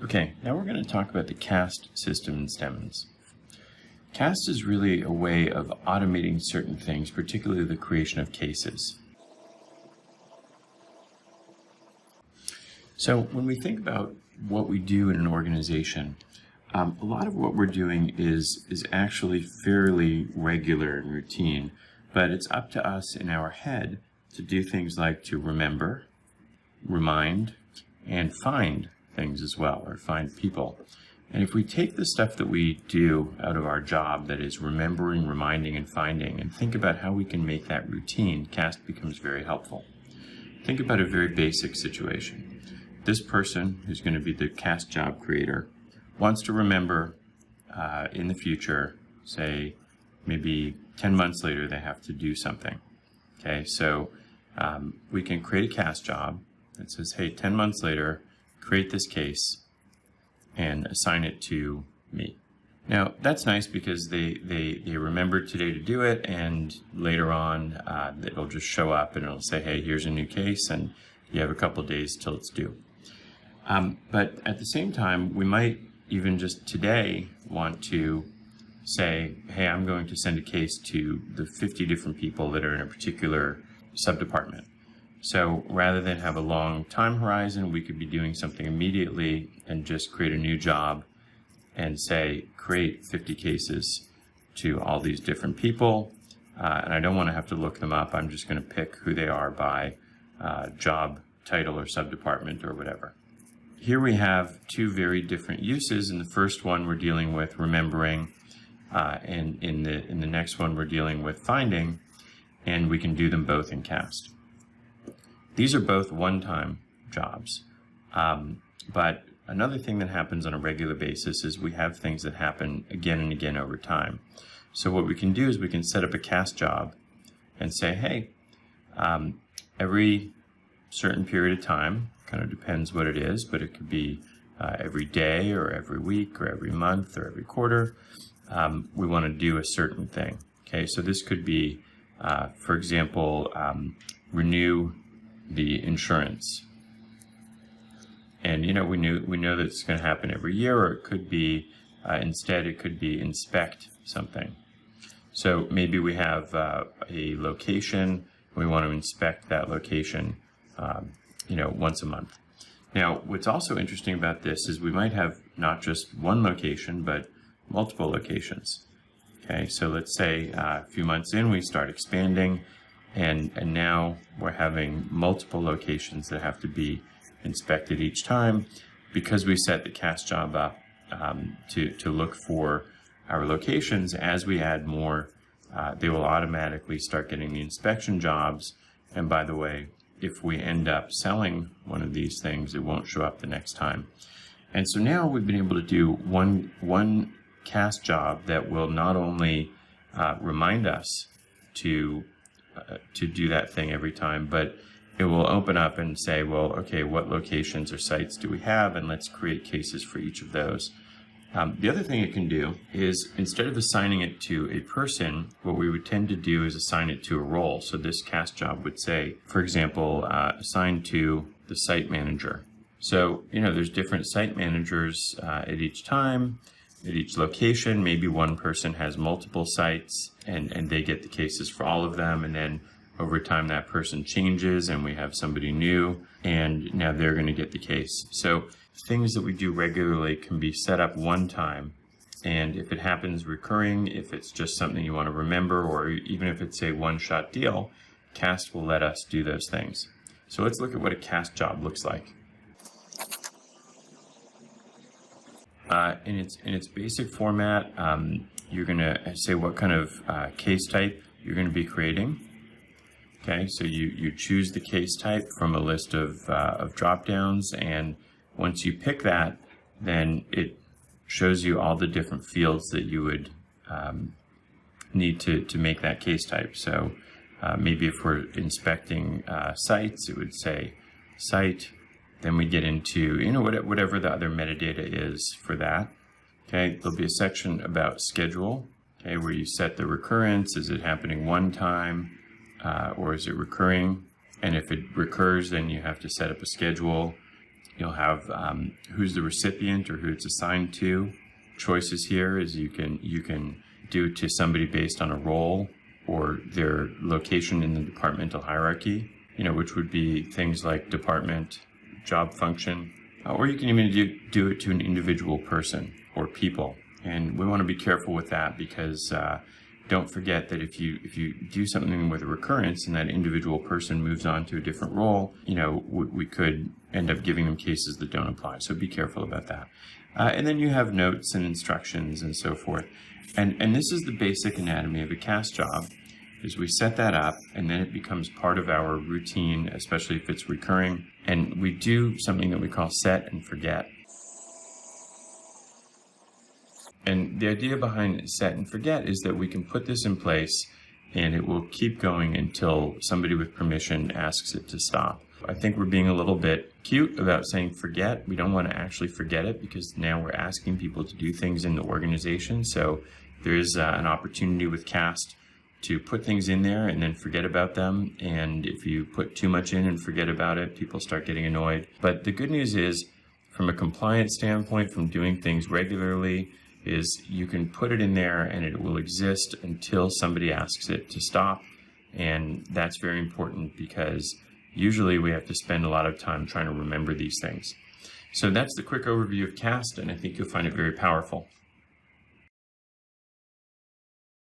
Okay, now we're going to talk about the caste system in STEMs. Caste is really a way of automating certain things, particularly the creation of cases. So when we think about what we do in an organization, a lot of what we're doing is actually fairly regular and routine, but it's up to us in our head to do things like to remember, remind, and find things as well, or find people. And if we take the stuff that we do out of our job, that is remembering, reminding, and finding, and think about how we can make that routine, caste becomes very helpful. Think about a very basic situation. This person, who's going to be the caste job creator, wants to remember in the future, say maybe 10 months later, they have to do something. Okay, so we can create a caste job that says, hey, 10 months later, create this case and assign it to me. Now, that's nice because they remembered today to do it, and later on it'll just show up and it'll say, hey, here's a new case, and you have a couple days till it's due. But at the same time, we might even just today want to say, hey, I'm going to send a case to the 50 different people that are in a particular subdepartment. So rather than have a long time horizon, we could be doing something immediately and just create a new job and say, create 50 cases to all these different people. And I don't want to have to look them up. I'm just going to pick who they are by job title or subdepartment or whatever. Here we have two very different uses. In the first one, we're dealing with remembering, and in the next one, we're dealing with finding, and we can do them both in caste. These are both one-time jobs, but another thing that happens on a regular basis is we have things that happen again and again over time. So what we can do is we can set up a caste job and say, hey, every certain period of time, kind of depends what it is, but it could be every day or every week or every month or every quarter, we want to do a certain thing. Okay, so this could be, for example, renew the insurance. And we know that it's going to happen every year, or it could be instead it could be inspect something. So maybe we have a location, we want to inspect that location once a month. Now, what's also interesting about this is we might have not just one location, but multiple locations. Okay, so let's say a few months in, we start expanding, and now we're having multiple locations that have to be inspected each time because we set the caste job up to look for our locations. As we add more, they will automatically start getting the inspection jobs. And by the way, if we end up selling one of these things, it won't show up the next time. And so now we've been able to do one caste job that will not only remind us to do that thing every time, but it will open up and say, well, okay, what locations or sites do we have? And let's create cases for each of those. The other thing it can do is, instead of assigning it to a person, what we would tend to do is assign it to a role. So this caste job would say, for example, assigned to the site manager. So, there's different site managers at each time, at each location. Maybe one person has multiple sites and they get the cases for all of them. And then over time, that person changes and we have somebody new, and now they're going to get the case. So things that we do regularly can be set up one time, and if it happens recurring, if it's just something you want to remember, or even if it's a one-shot deal, caste will let us do those things. So let's look at what a caste job looks like. In its basic format, you're going to say what kind of case type you're going to be creating. Okay, so you choose the case type from a list of drop-downs, and once you pick that, then it shows you all the different fields that you would need to make that case type. So maybe if we're inspecting sites, it would say site. Then we get into whatever the other metadata is for that. Okay, there'll be a section about schedule. Okay, where you set the recurrence. Is it happening one time, or is it recurring? And if it recurs, then you have to set up a schedule. You'll have who's the recipient or who it's assigned to. Choices here is you can do it to somebody based on a role or their location in the departmental hierarchy, which would be things like department, job function, or you can even do it to an individual person or people. And we want to be careful with that because don't forget that if you do something with a recurrence and that individual person moves on to a different role, we could end up giving them cases that don't apply. So be careful about that. And then you have notes and instructions and so forth. And this is the basic anatomy of a CAST job, is we set that up and then it becomes part of our routine, especially if it's recurring. And we do something that we call set and forget. And the idea behind set and forget is that we can put this in place and it will keep going until somebody with permission asks it to stop. I think we're being a little bit cute about saying forget. We don't want to actually forget it because now we're asking people to do things in the organization. So there's an opportunity with CAST to put things in there and then forget about them. And if you put too much in and forget about it, people start getting annoyed. But the good news is, from a compliance standpoint, from doing things regularly, is you can put it in there and it will exist until somebody asks it to stop. And that's very important because usually we have to spend a lot of time trying to remember these things. So that's the quick overview of CAST, and I think you'll find it very powerful.